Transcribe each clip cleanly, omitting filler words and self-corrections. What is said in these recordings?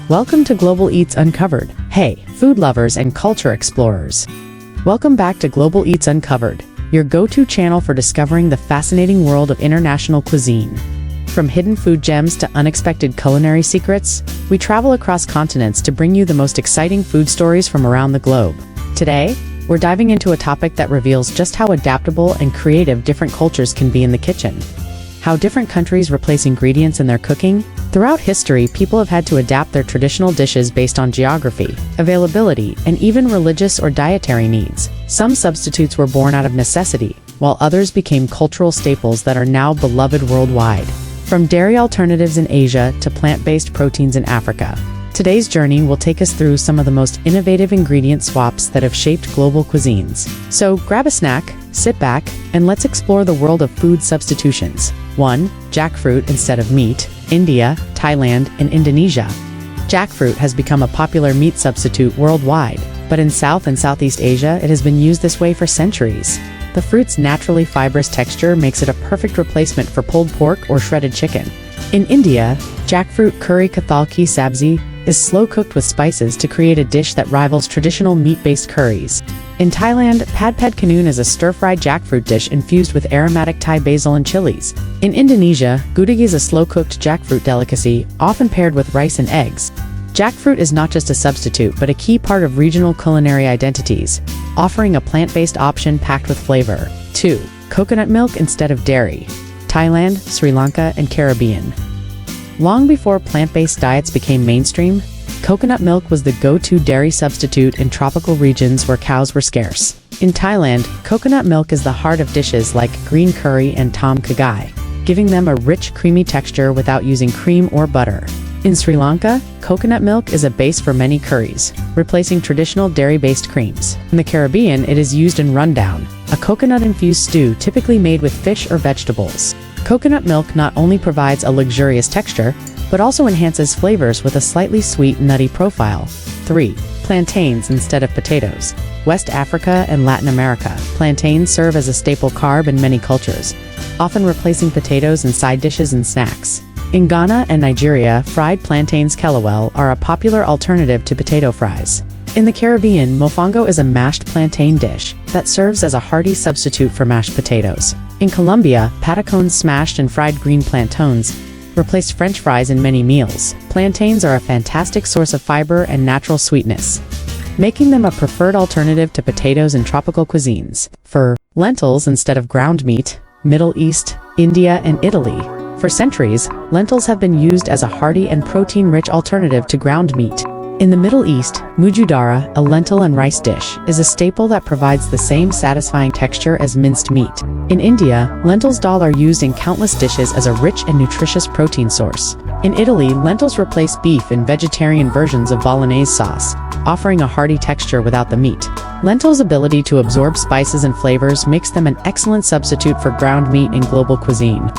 Welcome to Global Eats Uncovered. Hey, food lovers and culture explorers. Welcome back to Global Eats Uncovered, your go-to channel for discovering the fascinating world of international cuisine. From hidden food gems to unexpected culinary secrets, we travel across continents to bring you the most exciting food stories from around the globe. Today, we're diving into a topic that reveals just how adaptable and creative different cultures can be in the kitchen. How different countries replace ingredients in their cooking. Throughout history, people have had to adapt their traditional dishes based on geography, availability, and even religious or dietary needs. Some substitutes were born out of necessity, while others became cultural staples that are now beloved worldwide. From dairy alternatives in Asia to plant-based proteins in Africa, today's journey will take us through some of the most innovative ingredient swaps that have shaped global cuisines. So grab a snack, sit back, and let's explore the world of food substitutions. 1. Jackfruit instead of meat. India, Thailand, and Indonesia. Jackfruit has become a popular meat substitute worldwide, but in South and Southeast Asia, it has been used this way for centuries. The fruit's naturally fibrous texture makes it a perfect replacement for pulled pork or shredded chicken. In India, jackfruit curry kathal ki sabzi is slow-cooked with spices to create a dish that rivals traditional meat-based curries. In Thailand, pad pad kanoon is a stir-fried jackfruit dish infused with aromatic Thai basil and chilies. In Indonesia, gudeg is a slow-cooked jackfruit delicacy, often paired with rice and eggs. Jackfruit is not just a substitute, but a key part of regional culinary identities, offering a plant-based option packed with flavor. 2. Coconut milk instead of dairy. Thailand, Sri Lanka, and Caribbean. Long before plant-based diets became mainstream, coconut milk was the go-to dairy substitute in tropical regions where cows were scarce. In Thailand, coconut milk is the heart of dishes like green curry and tom kha gai, giving them a rich, creamy texture without using cream or butter. In Sri Lanka, coconut milk is a base for many curries, replacing traditional dairy-based creams. In the Caribbean, it is used in rundown, a coconut-infused stew typically made with fish or vegetables. Coconut milk not only provides a luxurious texture, but also enhances flavors with a slightly sweet, nutty profile. 3. Plantains instead of potatoes. West Africa and Latin America, plantains serve as a staple carb in many cultures, often replacing potatoes in side dishes and snacks. In Ghana and Nigeria, fried plantains kelewele are a popular alternative to potato fries. In the Caribbean, mofongo is a mashed plantain dish that serves as a hearty substitute for mashed potatoes. In Colombia, patacones smashed and fried green plantains replaced French fries in many meals. Plantains are a fantastic source of fiber and natural sweetness, making them a preferred alternative to potatoes in tropical cuisines. For lentils instead of ground meat, Middle East, India, and Italy. For centuries, lentils have been used as a hearty and protein-rich alternative to ground meat. In the Middle East, mujudara, a lentil and rice dish, is a staple that provides the same satisfying texture as minced meat. In India, lentils dal are used in countless dishes as a rich and nutritious protein source. In Italy, lentils replace beef in vegetarian versions of bolognese sauce, offering a hearty texture without the meat. Lentils' ability to absorb spices and flavors makes them an excellent substitute for ground meat in global cuisine.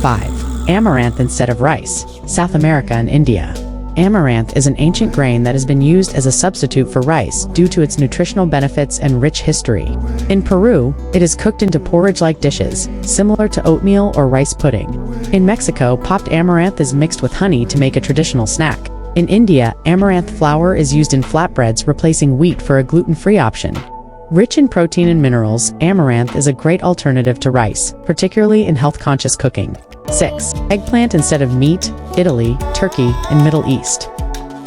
5. Amaranth instead of rice. South America and India. Amaranth is an ancient grain that has been used as a substitute for rice due to its nutritional benefits and rich history. In Peru, it is cooked into porridge-like dishes, similar to oatmeal or rice pudding. In Mexico, popped amaranth is mixed with honey to make a traditional snack. In India, amaranth flour is used in flatbreads, replacing wheat for a gluten-free option. Rich in protein and minerals, amaranth is a great alternative to rice, particularly in health-conscious cooking. 6. Eggplant instead of meat. Italy, Turkey, and Middle East.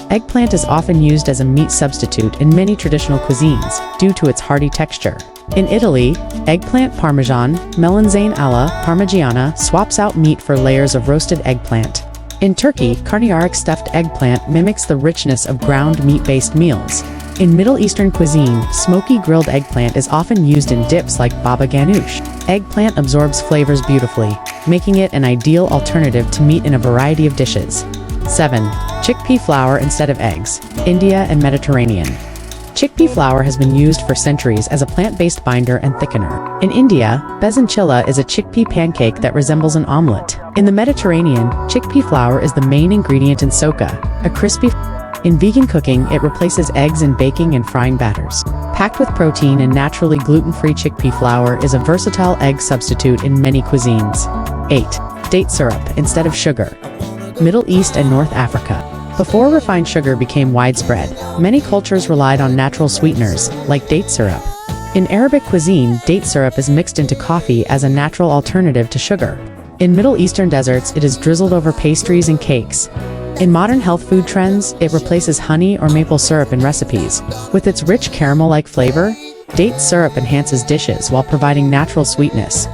Eggplant is often used as a meat substitute in many traditional cuisines due to its hearty texture. In Italy, eggplant parmesan, melanzane alla parmigiana, swaps out meat for layers of roasted eggplant. In Turkey, karnıyarık stuffed eggplant mimics the richness of ground meat-based meals. In Middle Eastern cuisine, smoky grilled eggplant is often used in dips like baba ganoush. Eggplant absorbs flavors beautifully, making it an ideal alternative to meat in a variety of dishes. 7. Chickpea flour instead of eggs. India and Mediterranean. Chickpea flour has been used for centuries as a plant-based binder and thickener. In India, besanchilla is a chickpea pancake that resembles an omelette. In the Mediterranean, chickpea flour is the main ingredient in soka, a crispy. In vegan cooking, it replaces eggs in baking and frying batters. Packed with protein and naturally gluten-free chickpea flour is a versatile egg substitute in many cuisines. 8. Date syrup instead of sugar. Middle East and North Africa. Before refined sugar became widespread, many cultures relied on natural sweeteners, like date syrup. In Arabic cuisine, date syrup is mixed into coffee as a natural alternative to sugar. In Middle Eastern deserts, it is drizzled over pastries and cakes. In modern health food trends, it replaces honey or maple syrup in recipes. With its rich caramel-like flavor, date syrup enhances dishes while providing natural sweetness.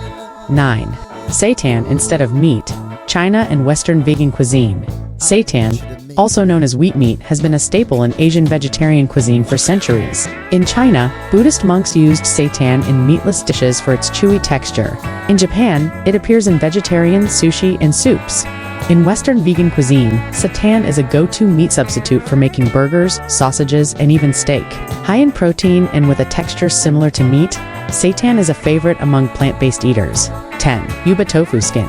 9. Seitan instead of meat. China and Western vegan cuisine. Seitan, also known as wheat meat, has been a staple in Asian vegetarian cuisine for centuries. In China, Buddhist monks used seitan in meatless dishes for its chewy texture. In Japan, it appears in vegetarian sushi and soups. In Western vegan cuisine, seitan is a go-to meat substitute for making burgers, sausages, and even steak. High in protein and with a texture similar to meat, seitan is a favorite among plant-based eaters. 10. Yuba tofu skin.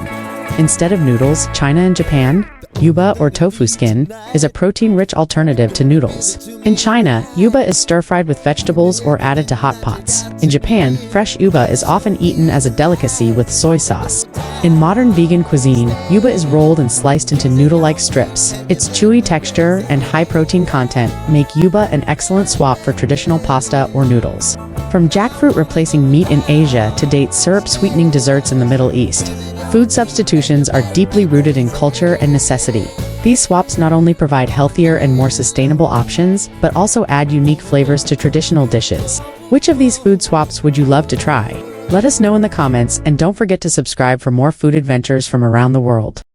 Instead of noodles, China and Japan, yuba or tofu skin is a protein-rich alternative to noodles. In China, yuba is stir-fried with vegetables or added to hot pots. In Japan, fresh yuba is often eaten as a delicacy with soy sauce. In modern vegan cuisine, yuba is rolled and sliced into noodle-like strips. Its chewy texture and high protein content make yuba an excellent swap for traditional pasta or noodles. From jackfruit replacing meat in Asia to date syrup sweetening desserts in the Middle East, food substitutions are deeply rooted in culture and necessity. These swaps not only provide healthier and more sustainable options, but also add unique flavors to traditional dishes. Which of these food swaps would you love to try? Let us know in the comments, and don't forget to subscribe for more food adventures from around the world.